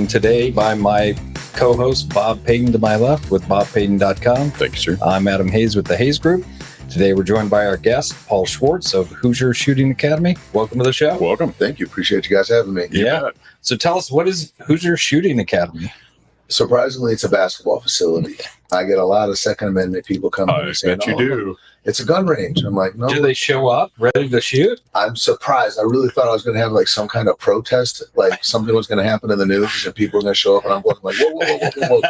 joined today by my co-host, Bob Paden, to my left with bobpaden.com. Thank you, sir. I'm Adam Hayes with the Hayes Group. Today we're joined by our guest, Paul Schwartz of Hoosier Shooting Academy. Welcome to the show. Welcome. Thank you. Appreciate you guys having me. Yeah. So tell us, what is Hoosier Shooting Academy? Surprisingly, it's a basketball facility. I get a lot of Second Amendment people coming and saying, bet you do. It's a gun range. I'm like, no. Do they show up ready to shoot? I'm surprised. I really thought I was going to have like some kind of protest, like something was going to happen in the news and people were going to show up. And I'm going like, whoa.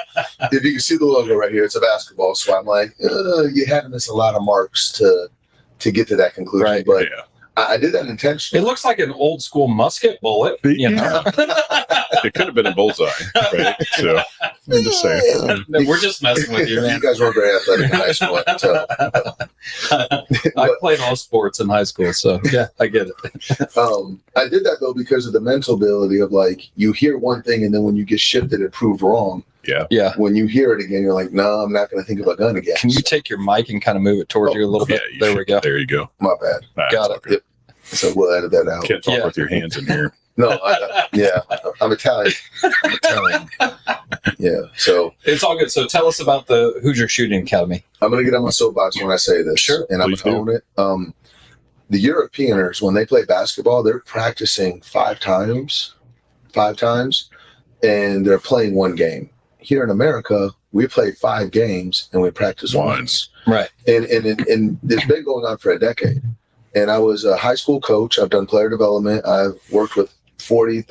If you can see the logo right here, it's a basketball. So I'm like, you had to miss a lot of marks to get to that conclusion. Right. But Yeah. I did that intentionally. It looks like an old school musket bullet. You know? It could have been a bullseye, right? So I'm just saying. No, we're just messing with you, man. You guys were very athletic in high school, I can tell. I played all sports in high school, so yeah, I get it. I did that though because of the mental ability of like, you hear one thing and then when you get shifted, it proved wrong. Yeah. When you hear it again, you're like, no, I'm not going to think of a gun again. Can you take your mic and kind of move it towards you a little bit? Yeah, There we go. There you go. My bad. Got it. Yep. So we'll edit that out. Can't talk Yeah. with your hands in here. No, I'm Italian. Yeah. So It's all good. So tell us about the Hoosier Shooting Academy. I'm going to get on my soapbox when I say this. Sure. And I'm Please going to own it. The Europeaners, when they play basketball, they're practicing five times, and they're playing one game. Here in America, we play 5 games and we practice once. Right. And it's been going on for a decade. And I was a high school coach. I've done player development. I've worked with 40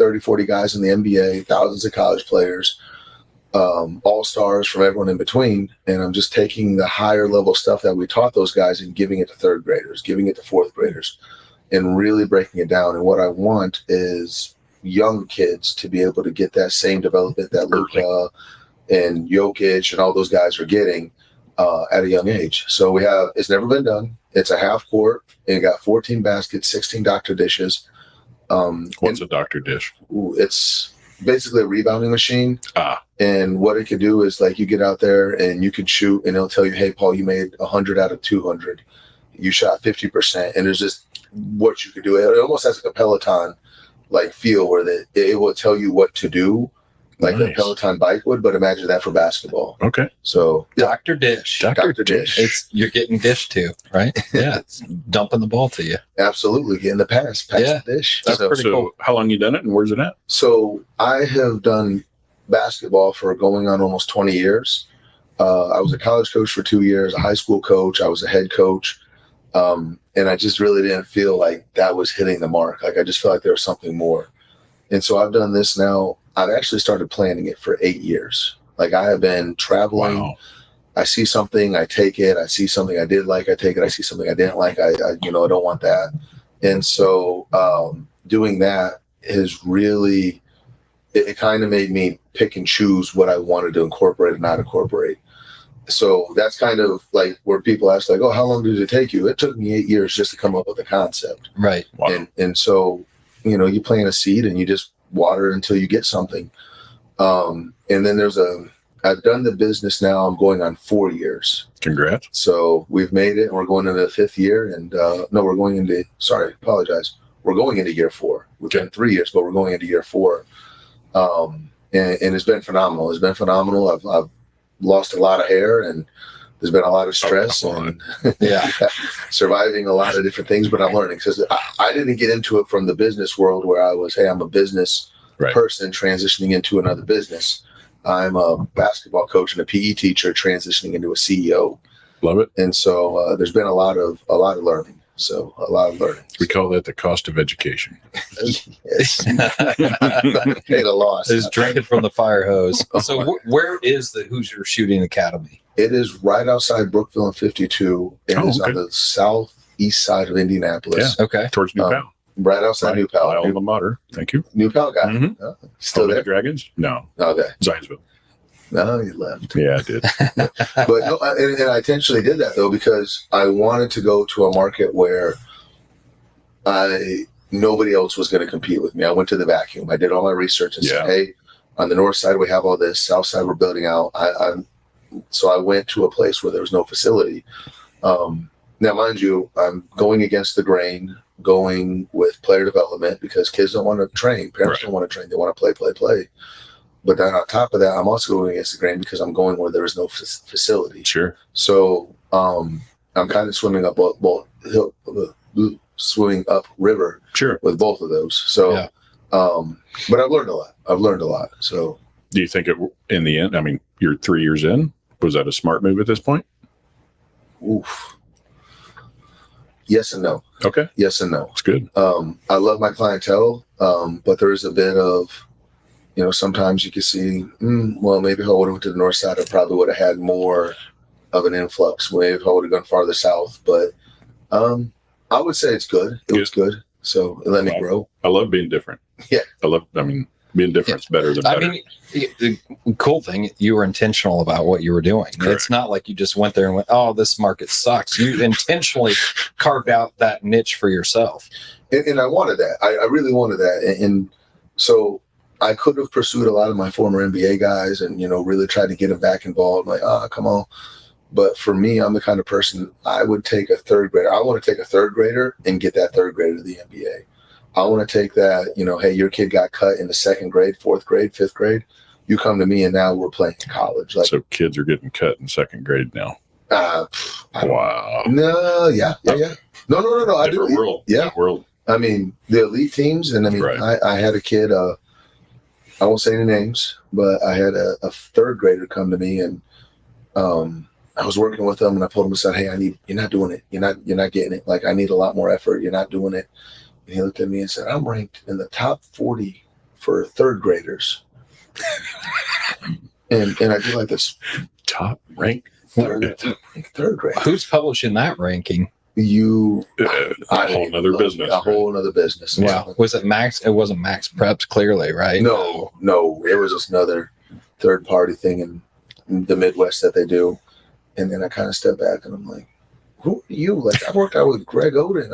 guys in the NBA, thousands of college players, all-stars from everyone in between. And I'm just taking the higher level stuff that we taught those guys and giving it to third graders, giving it to fourth graders, and really breaking it down. And what I want is young kids to be able to get that same development that Luka and Jokic and all those guys are getting at a young age. So it's never been done. It's a half court, and it got 14 baskets, 16 Doctor Dishes. What's a Doctor Dish? It's basically a rebounding machine. And what it could do is like you get out there and you can shoot, and it'll tell you, hey, Paul, you made 100 out of 200. You shot 50%. And there's just what you could do. It almost has like a Peloton like feel where it will tell you what to do, like the Peloton bike would, but imagine that for basketball. Okay. So Dr. Dish. Dr. Dish. You're getting dished to, right? Yeah. It's dumping the ball to you. Absolutely. Get in the pass the dish. That's pretty cool. How long you done it and where's it at? So I have done basketball for going on almost 20 years. I was a college coach for 2 years, a high school coach. I was a head coach. And I just really didn't feel like that was hitting the mark. Like I just felt like there was something more. And so I've done this now. I've actually started planning it for 8 years. Like I have been traveling. Wow. I see something, I take it. I see something I did like, I take it. I see something I didn't like. I don't want that. And so doing that is really, it kind of made me pick and choose what I wanted to incorporate and not incorporate. So that's kind of like where people ask like, oh, how long did it take you? It took me 8 years just to come up with a concept. Right. Wow. And so, you plant a seed and you just water it until you get something. And then I've done the business now. I'm going on 4 years. Congrats. So we've made it and we're going into the 5th year. And we're going into year 4. We've been 3 years, but we're going into year 4. And it's been phenomenal. It's been phenomenal. I've lost a lot of hair and there's been a lot of stress and surviving a lot of different things, but I'm learning because I didn't get into it from the business world where I was, hey, I'm a business person transitioning into another business. I'm a basketball coach and a PE teacher transitioning into a CEO. Love it. And so there's been a lot of learning. So a lot of learning. We call that the cost of education. Yes. Paid a loss. Is drinking from the fire hose. So where is the Hoosier Shooting Academy? It is right outside Brookville and 52. It is on the southeast side of Indianapolis. Yeah. Okay. Towards New Pal. Right outside New Pal. My alma mater. Thank you. New Pal guy. Mm-hmm. Still there? The Dragons? No. Okay. Zionsville. No, you left. Yeah, I did. But no, and I intentionally did that though because I wanted to go to a market where nobody else was going to compete with me. I went to the vacuum. I did all my research and said, hey, on the north side we have all this. South side we're building out. So I went to a place where there was no facility. Now, mind you, I'm going against the grain, going with player development because kids don't want to train. Parents don't want to train. They want to play. But then on top of that, I'm also going against the grain because I'm going where there is no facility. Sure. So I'm kind of swimming up swimming up river. Sure. With both of those. So, Yeah. But I've learned a lot. So, Do you think in the end? I mean, you're 3 years in. Was that a smart move at this point? oof. Yes and no. Okay, Yes and no. that's good. I love my clientele, but there is a bit of, sometimes you can see, well, maybe if I would have went to the north side, I probably would have had more of an influx. Maybe if I would have gone farther south. But I would say it's good. It was good. So it let me grow. I love being different. Yeah. Being different is better than better. I mean, the cool thing, you were intentional about what you were doing. Correct. It's not like you just went there and went, oh, this market sucks. You intentionally carved out that niche for yourself. And I wanted that. I really wanted that. And so I could have pursued a lot of my former NBA guys and, really tried to get them back involved. Like, come on. But for me, I'm the kind of person, I would take a third grader. I want to take a third grader and get that third grader to the NBA. I want to take that, hey, your kid got cut in the second grade, fourth grade, fifth grade. You come to me and now we're playing college. Like, so kids are getting cut in second grade now. Wow. No, yeah. No. I do. World. Yeah. Different world. I mean, the elite teams, and I mean, right. I had a kid, I won't say any names, but I had a third grader come to me, and I was working with him, and I told him, I said, hey, you're not doing it. You're not getting it. Like, I need a lot more effort. You're not doing it. And he looked at me and said, I'm ranked in the top 40 for third graders. and I do like this. Top rank? Third grade. Who's publishing that ranking? A whole nother business. A whole other business. Wow. Was it Max? It wasn't Max Preps, clearly, right? No. It was just another third party thing in the Midwest that they do. And then I kind of stepped back and I'm like, who are you? Like, I worked out with Greg Oden.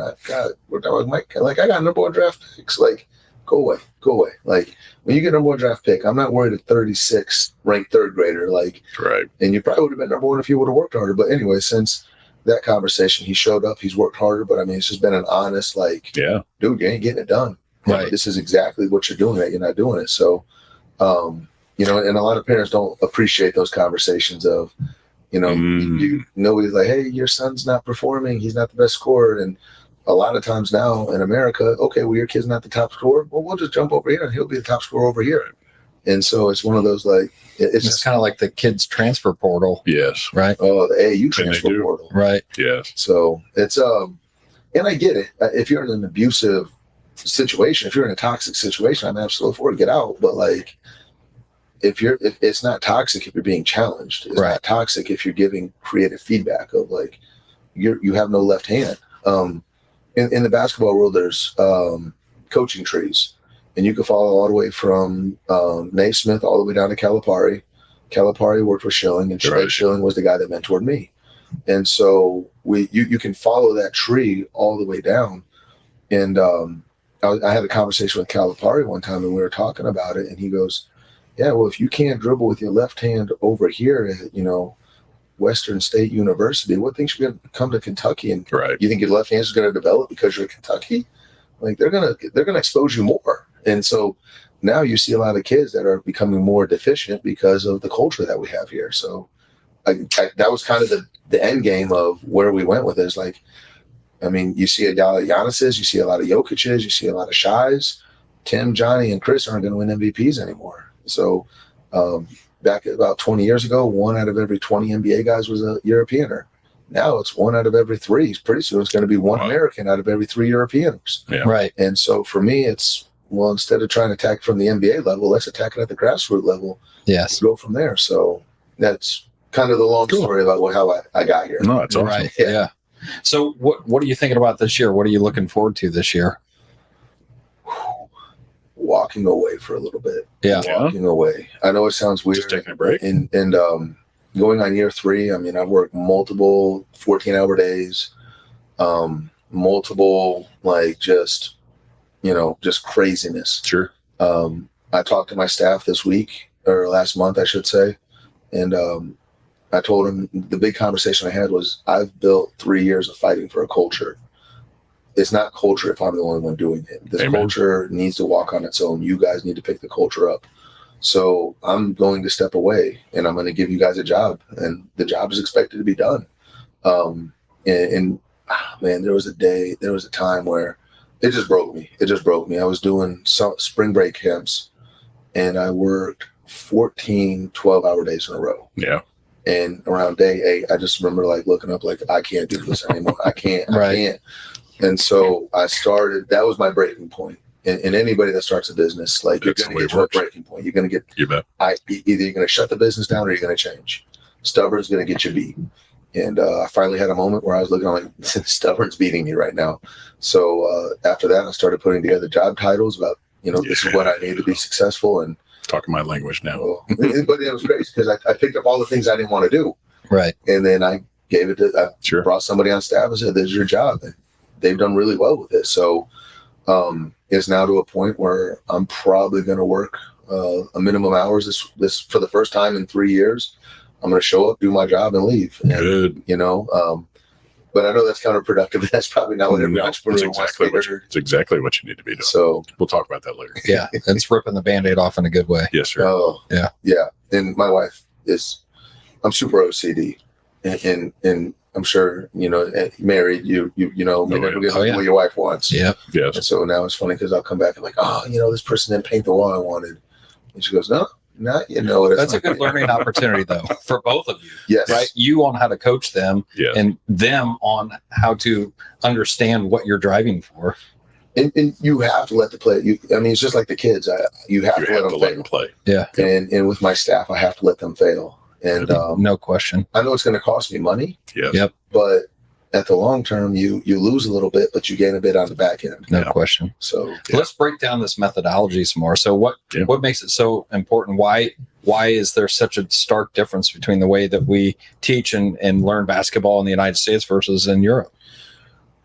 Worked out with Mike. Like, I got number one draft picks. Like, go away. Like, when you get number one draft pick, I'm not worried at 36 ranked third grader. Like, right. And you probably would have been number one if you would have worked harder. But anyway, since that conversation, he showed up, he's worked harder. But I mean, it's just been an honest, like, dude, you ain't getting it done. Right. This is exactly what you're doing. That you're not doing it. So, and a lot of parents don't appreciate those conversations of, nobody's like, hey, your son's not performing. He's not the best scorer. And a lot of times now in America, okay, well, your kid's not the top scorer. Well, we'll just jump over here and he'll be the top scorer over here. And so it's one of those, like, it's kind of like the kids transfer portal. Yes. Right. Oh, the AAU transfer portal. Right. Yes. So it's, and I get it. If you're in an abusive situation, if you're in a toxic situation, I'm absolutely for it. Get out. But like, if it's not toxic if you're being challenged. It's not toxic if you're giving creative feedback of like you have no left hand. In the basketball world, there's coaching trees, and you can follow all the way from Naismith all the way down to Calipari. Calipari worked with Schilling, and Schilling was the guy that mentored me. And so you can follow that tree all the way down. And I had a conversation with Calipari one time, and we were talking about it, and he goes, yeah, well, if you can't dribble with your left hand over here at, Western State University, what thinks you're going to come to Kentucky? And you think your left hand is going to develop because you're at Kentucky? Like, they're going to expose you more. And so now you see a lot of kids that are becoming more deficient because of the culture that we have here. So that was kind of the end game of where we went with it. Is like, I mean, you see a lot of Giannis's, you see a lot of Jokic's, you see a lot of Shai's. Tim, Johnny, and Chris aren't going to win MVPs anymore. So back about 20 years ago, 1 out of every 20 NBA guys was a Europeaner. Now it's 1 out of every 3. Pretty soon it's going to be 1 American out of every 3 Europeans. Yeah. Right. And so for me, it's, well, instead of trying to attack from the NBA level, let's attack it at the grassroots level. Yes. Go from there. So that's kind of the long story about how I got here. No, that's awesome. Right. Yeah. So what are you thinking about this year? What are you looking forward to this year? Walking away for a little bit. Yeah. Walking away. I know it sounds weird. Just taking a break. And going on year 3, I mean, I've worked multiple 14-hour days, multiple, like, just craziness. Sure. I talked to my staff this week, or last month, I should say. And I told them, the big conversation I had was, I've built 3 years of fighting for a culture. It's not culture if I'm the only one doing it. This culture needs to walk on its own. You guys need to pick the culture up. So I'm going to step away and I'm going to give you guys a job, and the job is expected to be done. Man, there was a time where it just broke me. I was doing some spring break camps, and I worked 14 12-hour days in a row. Yeah. And around day 8, I just remember like looking up, like, I can't do this anymore. I can't. And so I started, that was my breaking point. And anybody that starts a business, like, you're going to get to a breaking point. You're going to get, you bet. Either you're going to shut the business down or you're going to change. Stubborn's going to get you beat. And I finally had a moment where I was looking, I'm like, stubborn's beating me right now. So after that, I started putting together job titles about, this is what I need to be successful. And talking my language now. But it was crazy because I picked up all the things I didn't want to do. Right. And then I gave it to, brought somebody on staff and said, this is your job. And they've done really well with it. So it's now to a point where I'm probably going to work a minimum hours this for the first time in 3 years. I'm going to show up, do my job, and leave. Good. But I know that's counterproductive. That's probably not what every entrepreneur wants to hear. It's exactly what you need to be doing. So we'll talk about that later. Yeah, it's ripping the Band-Aid off in a good way. Yes, sir. Oh, yeah. And my wife I'm super OCD, and I'm sure married. You never get what your wife wants. Yeah. Yes. And so now it's funny because I'll come back and like, this person didn't paint the wall I wanted, and she goes, no. Not, that's a good learning opportunity though for both of you. Yes. Right. You on how to coach them, and them on how to understand what you're driving for. And you have to let the play. It's just like the kids. You have to let them play. Yeah. And with my staff, I have to let them fail. And no question. I know it's going to cost me money. Yes. Yep. But at the long term, you lose a little bit, but you gain a bit on the back end. No question. So let's break down this methodology some more. So what makes it so important? Why is there such a stark difference between the way that we teach and learn basketball in the United States versus in Europe?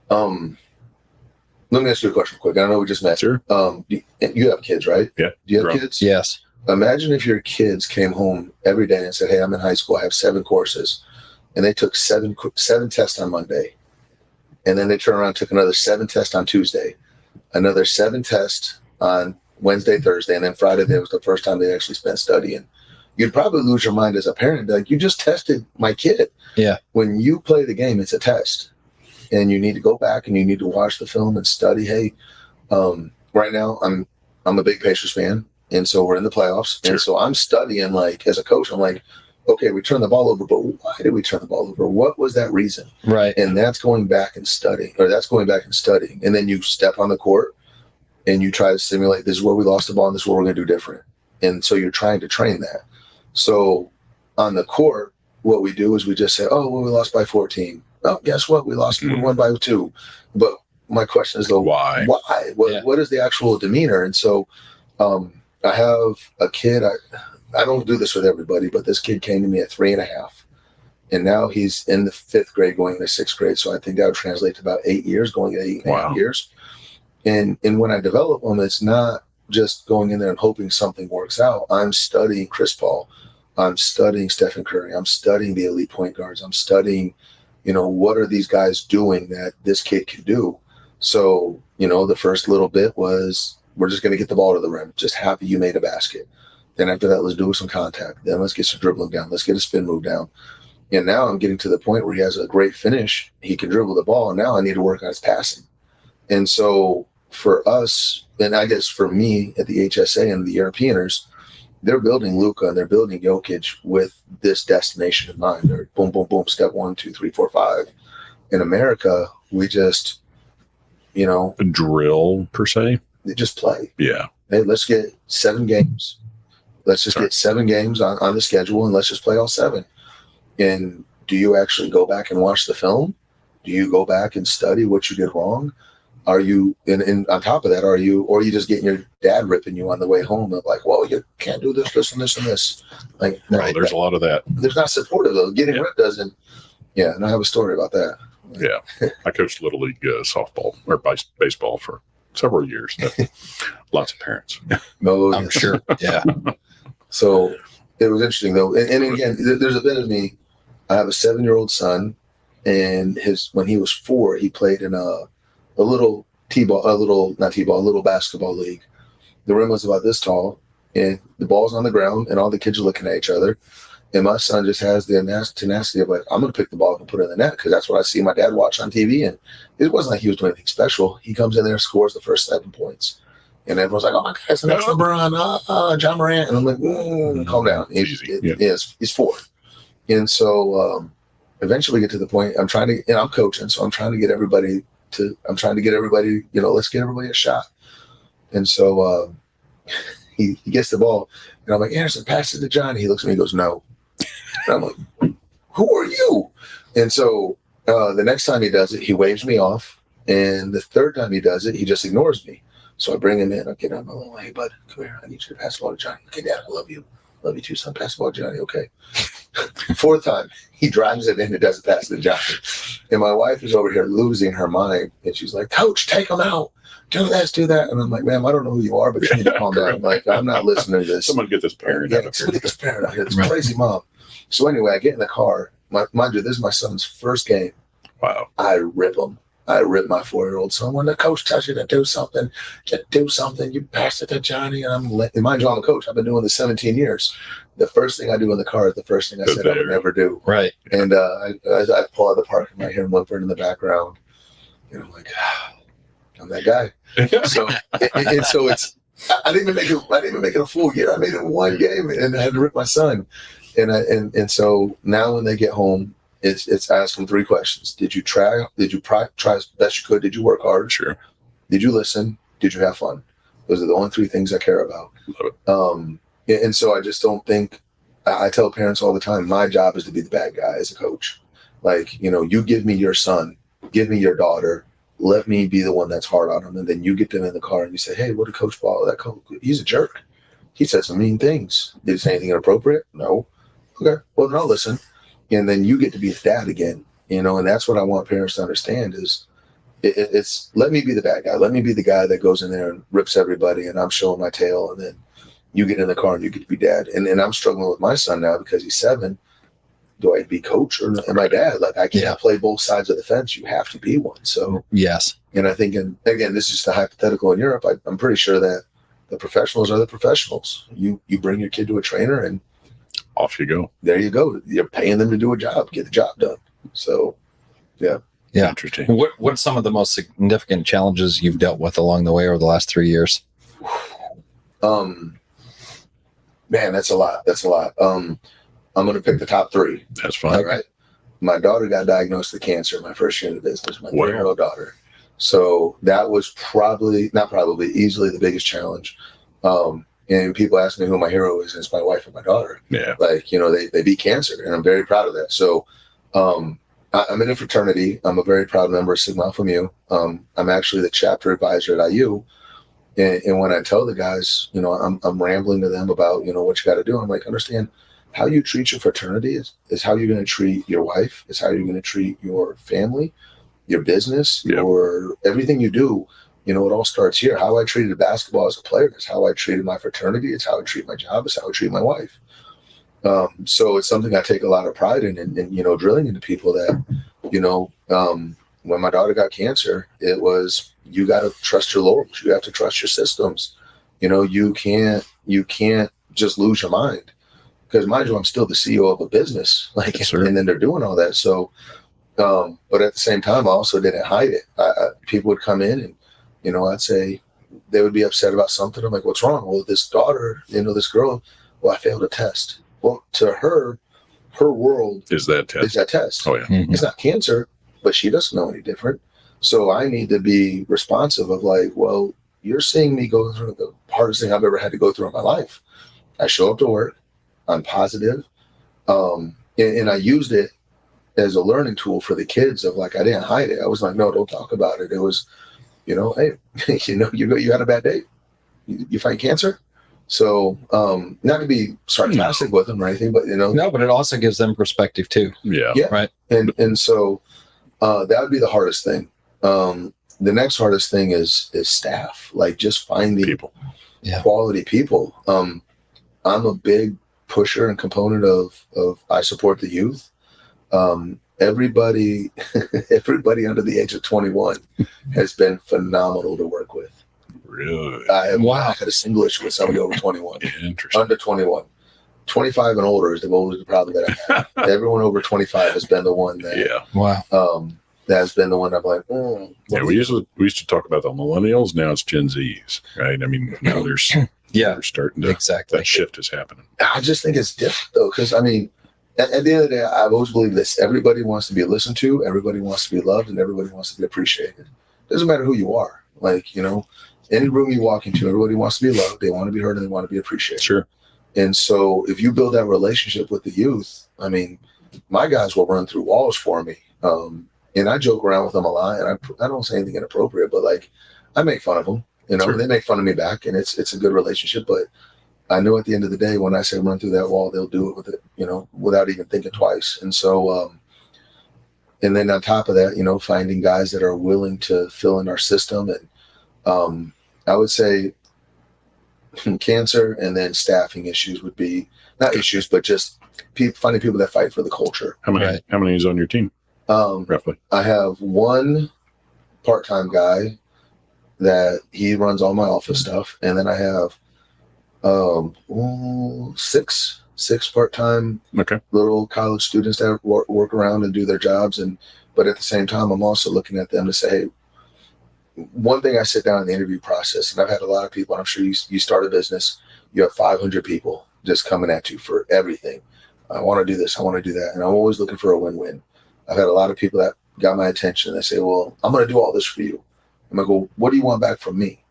Let me ask you a question quick. I know we just met. Sure. You have kids, right? Yeah. Do you have kids? Yes. Imagine if your kids came home every day and said, hey, I'm in high school. I have 7 courses. And they took seven tests on Monday. And then they turned around and took another 7 tests on Tuesday. Another 7 tests on Wednesday, Thursday. And then Friday, that was the first time they actually spent studying. You'd probably lose your mind as a parent. Like, you just tested my kid. Yeah. When you play the game, it's a test. And you need to go back and you need to watch the film and study. Hey, right now I'm a big Pacers fan. And so we're in the playoffs. Sure. And so I'm studying, like, as a coach, I'm like, okay, we turned the ball over, but why did we turn the ball over? What was that reason? Right. And that's going back and studying. And then you step on the court and you try to simulate, this is where we lost the ball and this is what we're going to do different. And so you're trying to train that. So on the court, what we do is we just say, we lost by 14. Oh, guess what? We lost, we won by 2. But my question is, though, why? What is the actual demeanor? And so I have a kid, I don't do this with everybody, but this kid came to me at 3.5, and now he's in the 5th grade going into 6th grade. So I think that would translate to about 8 years, going at 8.5 years. And when I develop them, it's not just going in there and hoping something works out. I'm studying Chris Paul. I'm studying Stephen Curry. I'm studying the elite point guards. I'm studying, what are these guys doing that this kid can do? So, the first little bit was, we're just going to get the ball to the rim. Just happy you made a basket. Then after that, let's do some contact. Then let's get some dribbling down. Let's get a spin move down. And now I'm getting to the point where he has a great finish. He can dribble the ball. And now I need to work on his passing. And so for us, and I guess for me at the HSA and the Europeaners, they're building Luka and they're building Jokic with this destination in mind. They're boom, boom, boom, step 1, 2, 3, 4, 5. In America, we just, a drill per se. They just play. Yeah. Hey, let's get 7 games. Let's just get 7 games on the schedule and let's just play all 7. And do you actually go back and watch the film? Do you go back and study what you did wrong? Are you, and on top of that, or are you just getting your dad ripping you on the way home of like, well, you can't do this, this, and this, and this. Like, no, there's a lot of that. There's not supportive though. Getting ripped doesn't. Yeah, and I have a story about that. Yeah, I coached Little League softball or baseball for several years. Lots of parents. No, I'm sure. Yeah. So it was interesting though, and again, there's a bit of me. I have a 7-year-old son, and when he was 4, he played in a little basketball league. The rim was about this tall, and the ball's on the ground, and all the kids are looking at each other. And my son just has the tenacity of like, I'm going to pick the ball up and put it in the net because that's what I see my dad watch on TV. And it wasn't like he was doing anything special. He comes in there, scores the first 7 points. And everyone's like, oh my God, it's the next LeBron, John Morant. And I'm like, calm down. He's 4. And so eventually get to the point I'm coaching. So I'm trying to get everybody, let's get everybody a shot. And so he gets the ball and I'm like, Anderson, pass it to Johnny. He looks at me and goes, no. And I'm like, who are you? And so the next time he does it, he waves me off. And the third time he does it, he just ignores me. So I bring him in. I get him. I'm like, hey, bud, come here. I need you to pass the ball to Johnny. Okay, Dad, I love you. Love you too, son. Pass the ball to Johnny. Okay. 4th time, he drives it in and doesn't pass it to Johnny. And my wife is over here losing her mind. And she's like, Coach, take him out. Do this, do that. And I'm like, ma'am, I don't know who you are, but you need to calm down. Like, I'm not listening to this. Someone get this parent out of here. Someone get this parent out here. This crazy mom. So anyway, I get in the car. Mind you, this is my son's first game. Wow. I rip him. I rip my 4-year-old son. When the coach tells you to do something, just do something. You pass it to Johnny. And mind you, I'm a coach. I've been doing this 17 years. The first thing I do in the car is the first thing I said I would never do. Right. And I pull out the park and I hear him whimpering in the background. And I'm like, I'm that guy. So it's I didn't even make it a full year. I made it 1 game and I had to rip my son. And so now when they get home, it's ask them 3 questions. Did you try as best you could? Did you work hard? Sure. Did you listen? Did you have fun? Those are the only 3 things I care about. Love it. And so I just don't think, I tell parents all the time, my job is to be the bad guy as a coach. Like, you give me your son, give me your daughter, let me be the one that's hard on them. And then you get them in the car and you say, hey, what did Coach Paul, that coach, he's a jerk. He said some mean things. Did he say anything inappropriate? No. Okay, well, then I'll listen. And then you get to be the dad again, and that's what I want parents to understand is it's let me be the bad guy. Let me be the guy that goes in there and rips everybody and I'm showing my tail. And then you get in the car and you get to be dad. And I'm struggling with my son now because he's 7. Do I be coach or am I dad? Like I can't play both sides of the fence. You have to be one. So yes. And I think, and again, this is just a hypothetical in Europe. I'm pretty sure that the professionals are the professionals. You bring your kid to a trainer and off you go. There you go. You're paying them to do a job, get the job done. So, yeah. Interesting. What's some of the most significant challenges you've dealt with along the way over the last 3 years? Man, that's a lot. I'm going to pick the top 3. That's fine. All right. My daughter got diagnosed with cancer my first year in the business, my 3-year-old daughter. So that was easily the biggest challenge. And people ask me who my hero is, and it's my wife and my daughter. Yeah. Like, they beat cancer, and I'm very proud of that. So I'm in a fraternity. I'm a very proud member of Sigma Alpha Mu. I'm actually the chapter advisor at IU. And when I tell the guys, I'm rambling to them about, what you got to do. I'm like, understand how you treat your fraternity is how you're going to treat your wife, is how you're going to treat your family, your business, your everything you do. It all starts here. How I treated basketball as a player is how I treated my fraternity. It's how I treat my job. It's how I treat my wife. So it's something I take a lot of pride in, and drilling into people that, when my daughter got cancer, it was, you got to trust your laurels. You have to trust your systems. You can't just lose your mind, because mind you, I'm still the CEO of a business, and then they're doing all that. So, but at the same time, I also didn't hide it. People would come in and, I'd say they would be upset about something. I'm like, what's wrong? Well, this daughter, this girl, well, I failed a test. Well, to her world is that test. Oh, yeah. Mm-hmm. It's not cancer, but she doesn't know any different. So I need to be responsive of like, well, you're seeing me go through the hardest thing I've ever had to go through in my life. I show up to work. I'm positive. And I used it as a learning tool for the kids of like, I didn't hide it. I was like, no, don't talk about it. It was, hey, you had a bad day. You fight cancer. So, not to be sarcastic with them or anything, but no, but it also gives them perspective too. Yeah. Right. And so, that would be the hardest thing. The next hardest thing is staff, like just finding people, quality people. I'm a big pusher and component of I support the youth. Everybody under the age of 21 has been phenomenal to work with. Really? I had a single issue with somebody over 21. Interesting. Under 21. 25 and older is always the problem that I have. Everyone over 25 has been the one that, that has been the one I'm like, we used to talk about the millennials. Now it's Gen Zs, right? I mean, now there's they're starting to that shift is happening. I just think it's different though, because I mean, at the end of the day, I've always believed this: everybody wants to be listened to, everybody wants to be loved, and everybody wants to be appreciated. Doesn't matter who you are. Like, you know, any room you walk into, everybody wants to be loved, they want to be heard, and they want to be appreciated. Sure. And so if you build that relationship with the youth, I mean, my guys will run through walls for me. And I joke around with them a lot, and I don't say anything inappropriate, but like I make fun of them, you know, they make fun of me back, and it's a good relationship. But I know at the end of the day, when I say run through that wall, they'll do it with it, you know, without even thinking twice. And so, and then on top of that, you know, finding guys that are willing to fill in our system. And I would say cancer and then staffing issues would be not issues, but just finding people that fight for the culture. How many is on your team? Roughly. I have one part-time guy that he runs all my office stuff. And then I have six part-time little college students that work around and do their jobs. But at the same time, I'm also looking at them to say, hey, one thing I sit down in the interview process, and I've had a lot of people, and I'm sure you start a business, you have 500 people just coming at you for everything. I want to do this, I want to do that. And I'm always looking for a win-win. I've had a lot of people that got my attention. They say, well, I'm going to do all this for you. I'm going to go, what do you want back from me?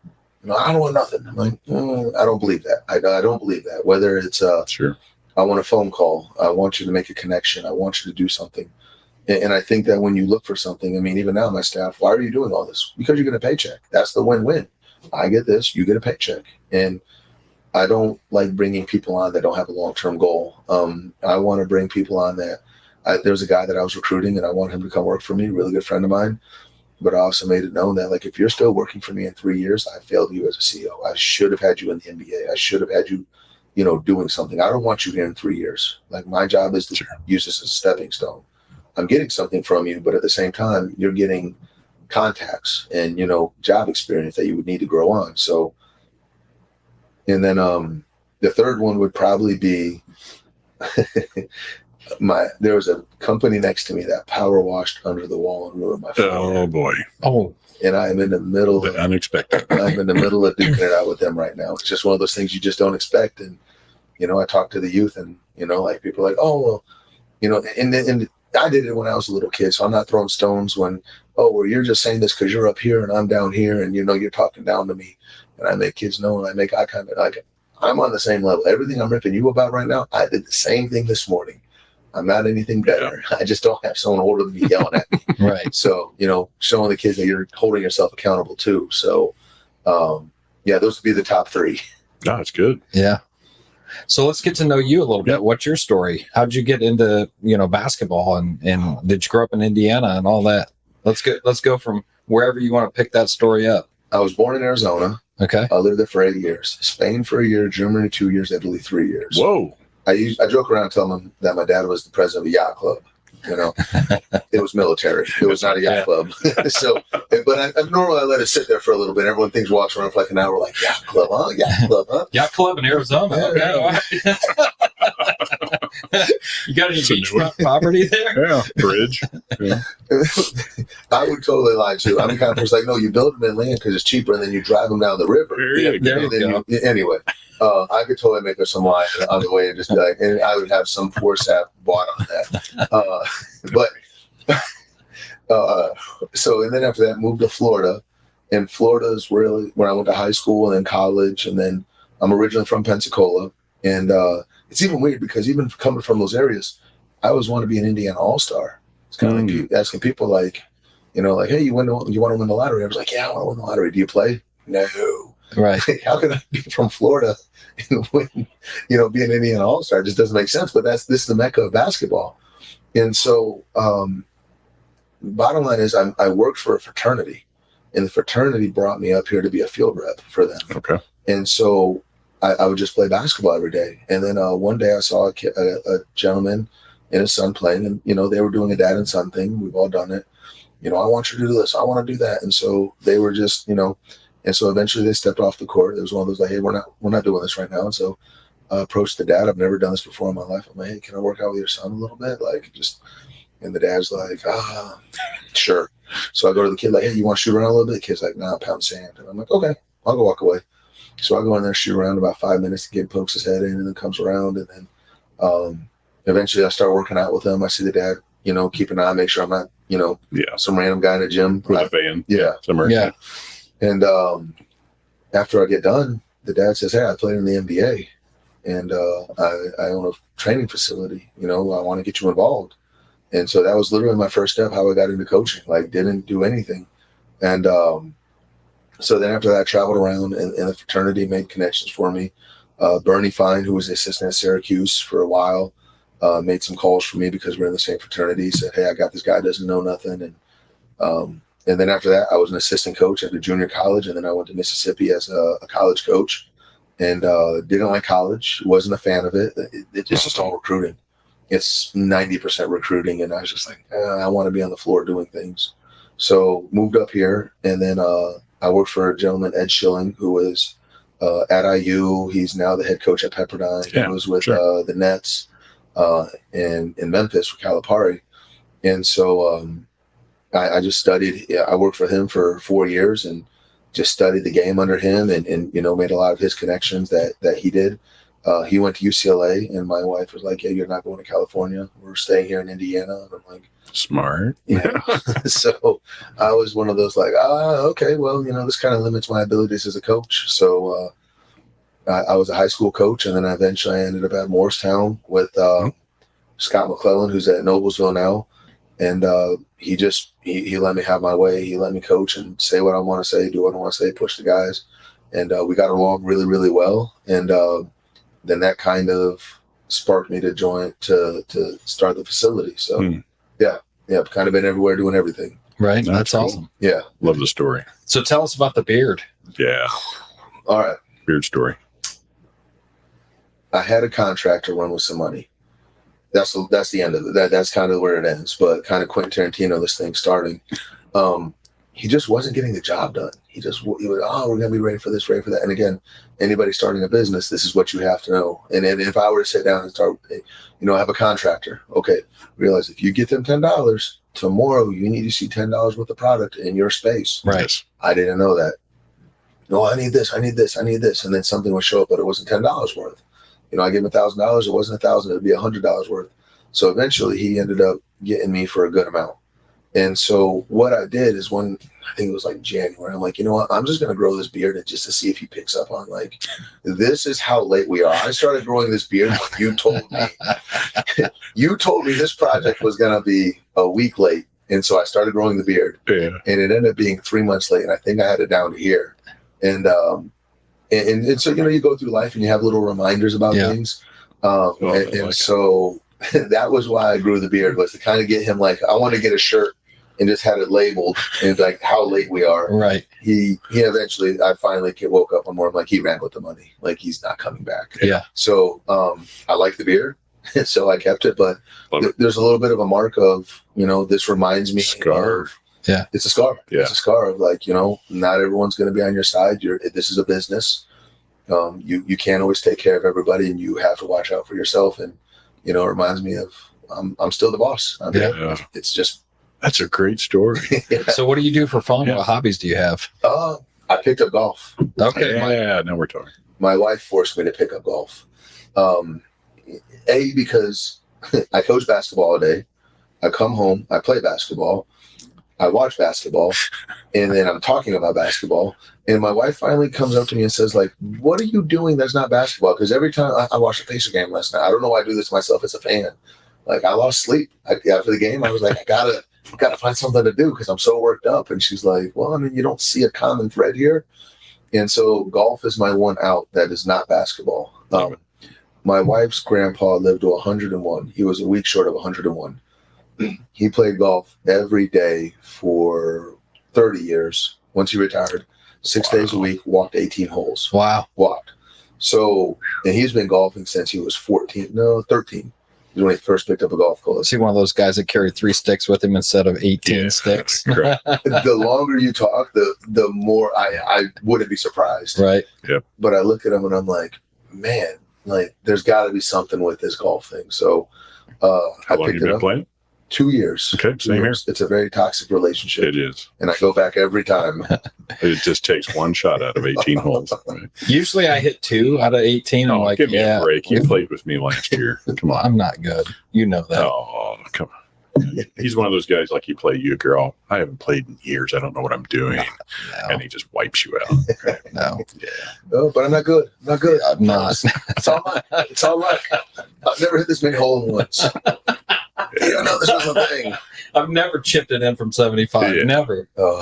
You know, I don't want nothing. I'm like, I don't believe that. I don't believe that. Whether it's I want a phone call. I want you to make a connection. I want you to do something. And I think that when you look for something, I mean, even now, my staff, why are you doing all this? Because you get a paycheck. That's the win-win. I get this, you get a paycheck. And I don't like bringing people on that don't have a long-term goal. I want to bring people on that. There was a guy that I was recruiting, and I want him to come work for me, a really good friend of mine. But I also made it known that, like, if you're still working for me in 3 years, I failed you as a CEO. I should have had you in the NBA. I should have had you, you know, doing something. I don't want you here in 3 years. Like, my job is to use this as a stepping stone. I'm getting something from you, but at the same time, you're getting contacts and, you know, job experience that you would need to grow on. So, and then the third one would probably be there was a company next to me that power washed under the wall and ruined my phone. Oh boy. Oh. And I am in the middle of unexpected. I'm in the middle of duking it out with them right now. It's just one of those things you just don't expect. And, you know, I talk to the youth, and, you know, like, people are like, oh, well, you know, and I did it when I was a little kid, so I'm not throwing stones when, oh, well, you're just saying this because you're up here and I'm down here, and, you know, you're talking down to me. And I make kids know, and I make eye contact. Like, I'm on the same level. Everything I'm ripping you about right now, I did the same thing this morning. I'm not anything better. I just don't have someone older than me yelling at me. Right. So, you know, showing the kids that you're holding yourself accountable too. So, those would be the top three. No, that's good. Yeah. So let's get to know you a little bit. What's your story? How'd you get into, you know, basketball, and did you grow up in Indiana and all that? Let's go from wherever you want to pick that story up. I was born in Arizona. Okay. I lived there for 8 years. Spain for a year, Germany 2 years, Italy 3 years. Whoa. I joke around telling them that my dad was the president of a yacht club. You know, it was military. It was not a yacht club. So, but I normally let it sit there for a little bit. Everyone thinks walks around for like an hour, like, yacht club, huh? Yacht club, huh? Yacht club in Arizona. Okay. You got any beachfront property there? Yeah, bridge. Yeah. I would totally lie too. I'm the kind of person like, no, you build them in land because it's cheaper, and then you drive them down the river. There you go. Anyway, I could totally make up some line on the way and just be like, and I would have some poor sap bought on that. So, and then after that, moved to Florida. And Florida is really when I went to high school and then college. And then I'm originally from Pensacola. And it's even weird because even coming from those areas, I always want to be an Indiana All-Star. It's kind of like asking people like, you know, like, hey, you want to win the lottery? I was like, yeah, I want to win the lottery. Do you play? No. Right. How can I be from Florida and win, you know, be an Indiana All-Star? It just doesn't make sense. But this is the mecca of basketball. And so bottom line is I worked for a fraternity, and the fraternity brought me up here to be a field rep for them. Okay. And so I would just play basketball every day. And then one day I saw a gentleman and his son playing, and, you know, they were doing a dad and son thing. We've all done it. You know, I want you to do this. I want to do that. And so they were just, you know, And so eventually they stepped off the court. It was one of those like, hey, we're not doing this right now. And so I approached the dad. I've never done this before in my life. I'm like, hey, can I work out with your son a little bit? Like, just, and the dad's like, sure. So I go to the kid like, hey, you want to shoot around a little bit? The kid's like, nah, pound sand. And I'm like, okay, I'll go walk away. So I go in there, shoot around about 5 minutes. The kid pokes his head in and then comes around. And then eventually I start working out with him. I see the dad, keep an eye, make sure I'm not, some random guy in a gym. With a van. Yeah. Somewhere. Yeah. And after I get done, the dad says, hey, I played in the NBA and I own a training facility. I want to get you involved. And so that was literally my first step, how I got into coaching, like didn't do anything. And so then after that, I traveled around and the fraternity made connections for me. Bernie Fine, who was the assistant at Syracuse for a while, made some calls for me because we're in the same fraternity. Said, hey, I got this guy, doesn't know nothing. And then after that, I was an assistant coach at a junior college. And then I went to Mississippi as a college coach and didn't like college. Wasn't a fan of it. It's just all recruiting. It's 90% recruiting. And I was just like, I want to be on the floor doing things. So moved up here. And then I worked for a gentleman, Ed Schilling, who was at IU. He's now the head coach at Pepperdine. He was with the Nets in Memphis with Calipari. And so I just studied. I worked for him for 4 years and just studied the game under him and made a lot of his connections that he did. He went to UCLA and my wife was like, yeah, you're not going to California. We're staying here in Indiana. And I'm like, smart. Yeah. So I was one of those like, okay, well, this kind of limits my abilities as a coach. So I was a high school coach and then eventually I ended up at Morristown with Scott McClellan, who's at Noblesville now. And he let me have my way. He let me coach and say what I want to say, do what I want to say, push the guys. And we got along really, really well. And then that kind of sparked me to start the facility. So yeah, kind of been everywhere doing everything. Right. That's cool. Awesome. Yeah. Love the story. So tell us about the beard. Yeah. All right. Beard story. I had a contractor run with some money. That's the end of it. That's kind of where it ends. But kind of Quentin Tarantino, this thing starting. He just wasn't getting the job done. He was, we're going to be ready for this, ready for that. And again, anybody starting a business, this is what you have to know. And if I were to sit down and start, I have a contractor. Okay, realize if you get them $10, tomorrow you need to see $10 worth of product in your space. Right. I didn't know that. No, I need this, I need this, I need this. And then something would show up, but it wasn't $10 worth. I gave him $1,000. It wasn't $1,000. It would be $100 worth. So eventually he ended up getting me for a good amount. And so what I did is I think it was like January, I'm like, you know what? I'm just going to grow this beard just to see if he picks up on like, this is how late we are. I started growing this beard when you told me this project was going to be a week late. And so I started growing the beard and it ended up being 3 months late. And I think I had it down to here. And so, you go through life and you have little reminders about things. So that was why I grew the beard, was to kind of get him like, I want to get a shirt and just had it labeled and like how late we are. Right. He eventually, I finally woke up one morning, like he ran with the money, like he's not coming back. Yeah. So I like the beard. So I kept it, but there's a little bit of a mark of, this reminds me scar. Yeah. It's a scar. Yeah. It's a scar of like, not everyone's going to be on your side. This is a business. You can't always take care of everybody and you have to watch out for yourself. And, it reminds me of, I'm still the boss. It's just. That's a great story. Yeah. So what do you do for fun? What hobbies do you have? I picked up golf. Okay. Now we're talking. My wife forced me to pick up golf. Because I coach basketball all day. I come home, I play basketball. I watch basketball, and then I'm talking about basketball. And my wife finally comes up to me and says, like, what are you doing that's not basketball? Because every time I watched a Pacer game last night, I don't know why I do this to myself as a fan. Like, I lost sleep after the game. I was like, I gotta find something to do because I'm so worked up. And she's like, well, I mean, you don't see a common thread here. And so golf is my one out that is not basketball. My wife's grandpa lived to 101. He was a week short of 101. He played golf every day for 30 years. Once he retired, 6 days a week, walked 18 holes. Wow. Walked. So, and he's been golfing since he was 13. when he first picked up a golf club. See, one of those guys that carried 3 sticks with him instead of 18 sticks. Correct. The longer you talk, the more I wouldn't be surprised. Right. Yep. But I look at him and I'm like, man, like there's got to be something with this golf thing. So How I long picked you been it up. playing? 2 years. Okay, same here. It's a very toxic relationship. It is. And I go back every time. It just takes one shot out of 18 holes. Right? Usually I hit 2 out of 18. I'm like, give me a break. You played with me last year. Come on. I'm not good. You know that. Oh, come on. He's one of those guys like you play euchre. I haven't played in years. I don't know what I'm doing. No. And he just wipes you out. Right? No. Yeah. No, but I'm not good. I'm not good. I'm not. It's all luck. It's all luck. I've never hit this many hole-in-ones. You don't know this was a thing. I've never chipped it in from 75. Yeah. Never. Oh.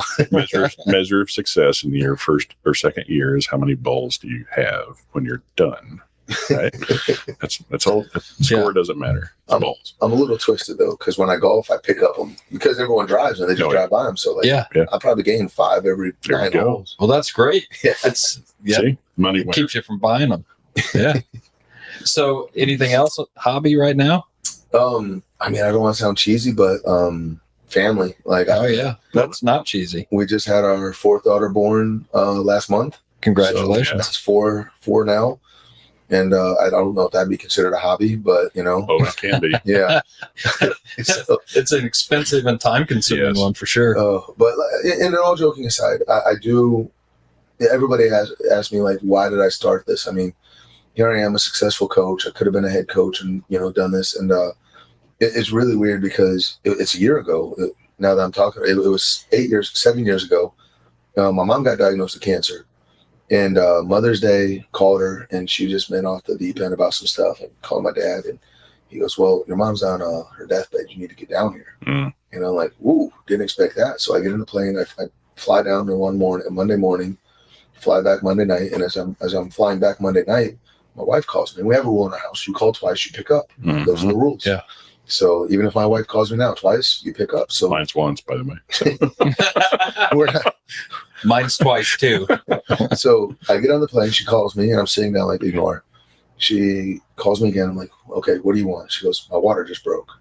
Measure of success in your first or second year is how many balls do you have when you're done. Right? That's all. The score doesn't matter. It's balls. I'm a little twisted though, because when I golf, I pick up them because everyone drives and they just drive by them. So like, I probably gain 5 every 9 holes. Well, that's great. Yeah. See, money It keeps you from buying them. Yeah. So, anything else hobby right now? I mean, I don't want to sound cheesy, but family. Like, that's not cheesy. We just had our 4th daughter born last month. Congratulations. So that's four now. And I don't know if that'd be considered a hobby, but Oh, it can be. Yeah. So, it's an expensive and time-consuming one for sure. But and all joking aside, I do. Everybody has asked me like, why did I start this? I mean, here I am, a successful coach. I could have been a head coach and done this. And it's really weird because it's a year ago. Now that I'm talking, it was 7 years ago. My mom got diagnosed with cancer. And Mother's Day, called her, and she just went off the deep end about some stuff and called my dad. And he goes, well, your mom's on her deathbed. You need to get down here. Mm. And I'm like, ooh, didn't expect that. So I get in the plane. I fly down there Monday morning, fly back Monday night. And as I'm flying back Monday night, my wife calls me. We have a rule in our house. You call twice, you pick up. Mm-hmm. Those are the rules. Yeah. So even if my wife calls me now twice, you pick up. So mine's once, by the way. We're not, mine's twice too. So I get on the plane. She calls me, and I'm sitting down like ignore her. She calls me again. I'm like, okay, what do you want? She goes, my water just broke.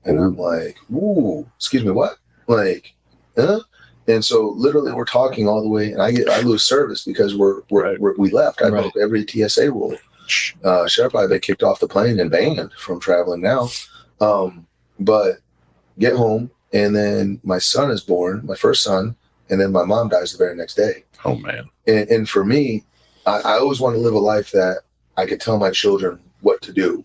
And I'm like, ooh, excuse me, what? Like, huh? And so literally we're talking all the way, and I lose service because we left. I broke every TSA rule. Should probably been kicked off the plane and banned from traveling now. But get home, and then my son is born, my first son, and then my mom dies the very next day. Oh man. And for me, I always want to live a life that I could tell my children what to do,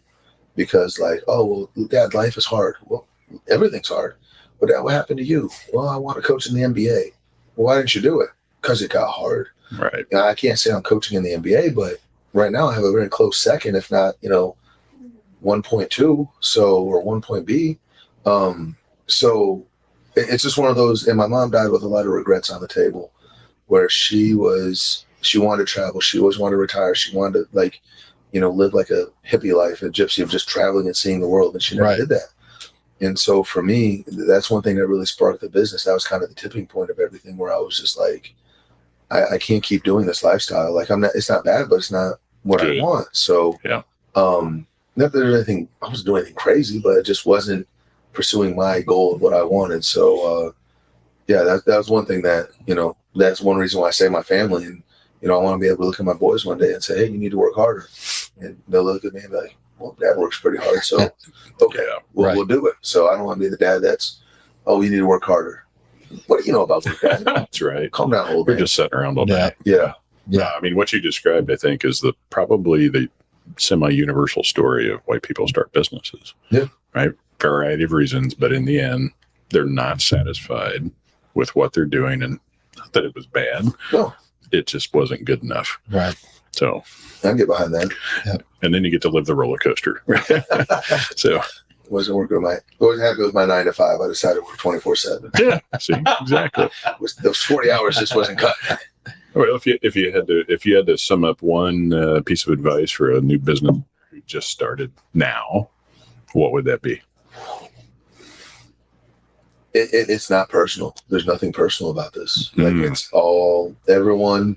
because like, oh, well, Dad, life is hard. Well, everything's hard. But Dad, what happened to you? Well, I want to coach in the NBA. Well, why didn't you do it? Because it got hard. Right. Now, I can't say I'm coaching in the NBA, but right now I have a very close second, if not, 1.2, or 1.B. So it's just one of those, and my mom died with a lot of regrets on the table, where she wanted to travel. She always wanted to retire. She wanted to live like a hippie life, a gypsy of just traveling and seeing the world. And she never did that. And so for me, that's one thing that really sparked the business. That was kind of the tipping point of everything, where I was just like, I can't keep doing this lifestyle. Like it's not bad, but it's not what I want. So, not that there's anything, I wasn't doing anything crazy, but it just wasn't pursuing my goal of what I wanted. So, that was one thing that, that's one reason why I say my family. And, I want to be able to look at my boys one day and say, hey, you need to work harder. And they'll look at me and be like, well, Dad works pretty hard. So, okay, we'll do it. So I don't want to be the dad that's, oh, you need to work harder. What do you know about work, Dad? That's right. Calm down a little bit. We're just sitting around all day. Yeah. I mean, what you described, I think, is probably the semi-universal story of why people start businesses. Yeah. Right? Variety of reasons, but in the end, they're not satisfied with what they're doing, and not that it was bad. No. It just wasn't good enough. Right. So I can get behind that. Yep. And then you get to live the roller coaster. So wasn't working wasn't happy with my 9 to 5. I decided to work 24/7. Yeah. See, exactly. Those 40 hours just wasn't cut. Well, if you had to sum up one piece of advice for a new business who just started now, what would that be? It's not personal. There's nothing personal about this. Like it's all everyone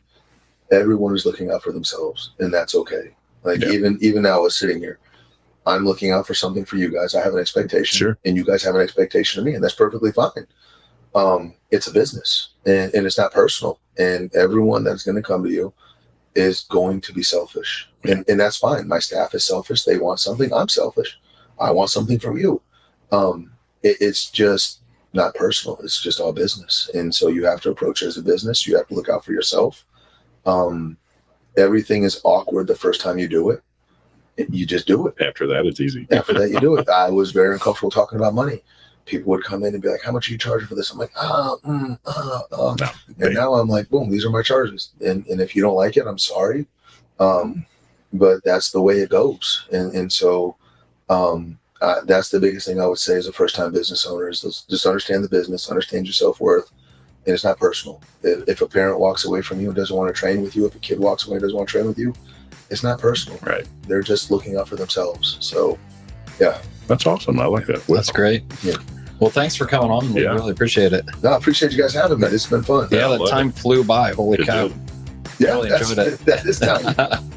is looking out for themselves, and that's okay. Like even now, I was sitting here. I'm looking out for something for you guys. I have an expectation, Sure. and you guys have an expectation of me, and that's perfectly fine. It's a business, and it's not personal. And everyone that's going to come to you is going to be selfish, and that's fine. My staff is selfish. They want something. I'm selfish. I want something from you. It's just not personal. It's just all business. And so you have to approach it as a business. You have to look out for yourself. Everything is awkward the first time you do it. You just do it. After that, it's easy. After that, you do it. I was very uncomfortable talking about money. People would come in and be like, how much are you charging for this? I'm like, and now I'm like, boom, these are my charges. And if you don't like it, I'm sorry. But that's the way it goes. And so that's the biggest thing I would say as a first-time business owner is just understand the business, understand your self-worth, and it's not personal. If a parent walks away from you and doesn't want to train with you, if a kid walks away and doesn't want to train with you, it's not personal. Right. They're just looking out for themselves. So, yeah. That's awesome. I like that. That's great. Yeah. Well, thanks for coming on. We really appreciate it. No, I appreciate you guys having me. It's been fun. Yeah, the time flew by. Holy cow. Did. Yeah, really enjoyed it. That is time.